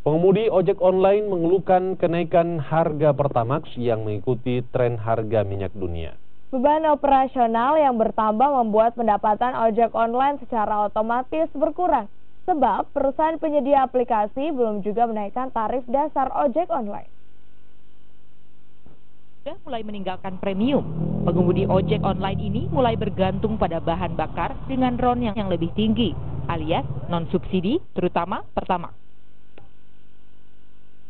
Pengemudi ojek online mengeluhkan kenaikan harga Pertamax yang mengikuti tren harga minyak dunia. Beban operasional yang bertambah membuat pendapatan ojek online secara otomatis berkurang. Sebab perusahaan penyedia aplikasi belum juga menaikkan tarif dasar ojek online. Sudah mulai meninggalkan premium, pengemudi ojek online ini mulai bergantung pada bahan bakar dengan RON yang lebih tinggi, alias non-subsidi, terutama Pertamax.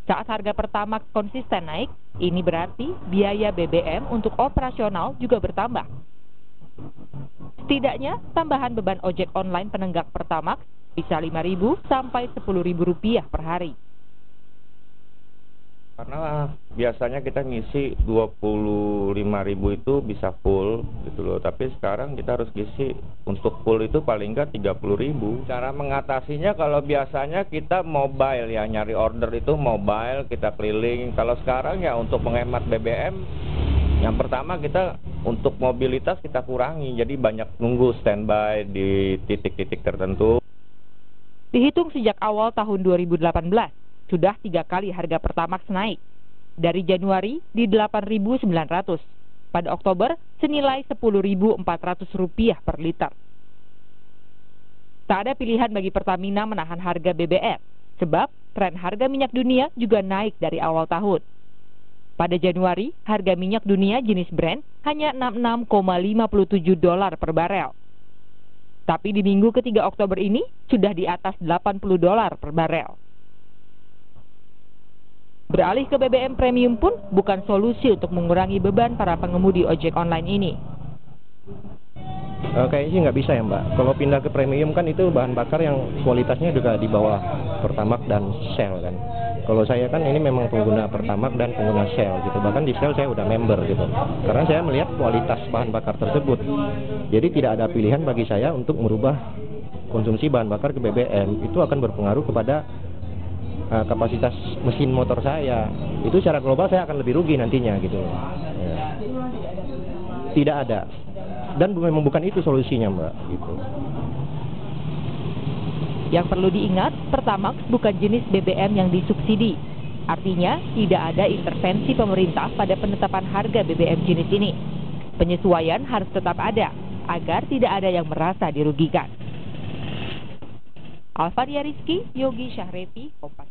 Saat harga Pertamax konsisten naik, ini berarti biaya BBM untuk operasional juga bertambah. Setidaknya, tambahan beban ojek online penenggak Pertamax bisa Rp5.000 sampai Rp10.000 per hari. Karena biasanya kita ngisi 25.000 itu bisa full gitu loh, tapi sekarang kita harus ngisi untuk full itu paling nggak 30.000. Cara mengatasinya kalau biasanya kita mobile ya, nyari order itu mobile, kita keliling. Kalau sekarang ya untuk menghemat BBM, yang pertama kita untuk mobilitas kita kurangi, jadi banyak nunggu standby di titik-titik tertentu. Dihitung sejak awal tahun 2018, sudah 3 kali harga Pertamax naik. Dari Januari di Rp8.900, pada Oktober senilai Rp10.400 per liter. Tak ada pilihan bagi Pertamina menahan harga BBM, sebab tren harga minyak dunia juga naik dari awal tahun. Pada Januari, harga minyak dunia jenis Brent hanya $66,57 per barel. Tapi di minggu ketiga Oktober ini sudah di atas $80 per barel. Beralih ke BBM premium pun bukan solusi untuk mengurangi beban para pengemudi ojek online ini. Kayaknya sih nggak bisa ya Mbak. Kalau pindah ke premium kan itu bahan bakar yang kualitasnya juga di bawah Pertamax dan Shell kan. Kalau saya kan ini memang pengguna Pertamax dan pengguna Shell gitu. Bahkan di Shell saya udah member gitu. Karena saya melihat kualitas bahan bakar tersebut. Jadi tidak ada pilihan bagi saya untuk merubah konsumsi bahan bakar ke BBM. Itu akan berpengaruh kepada kapasitas mesin motor saya. Itu secara global saya akan lebih rugi nantinya gitu. Ya. Tidak ada. Dan memang bukan itu solusinya Mbak gitu. Yang perlu diingat, Pertamax bukan jenis BBM yang disubsidi. Artinya, tidak ada intervensi pemerintah pada penetapan harga BBM jenis ini. Penyesuaian harus tetap ada, agar tidak ada yang merasa dirugikan. Alfadia Rizky, Yogi Syahreti, Kompas.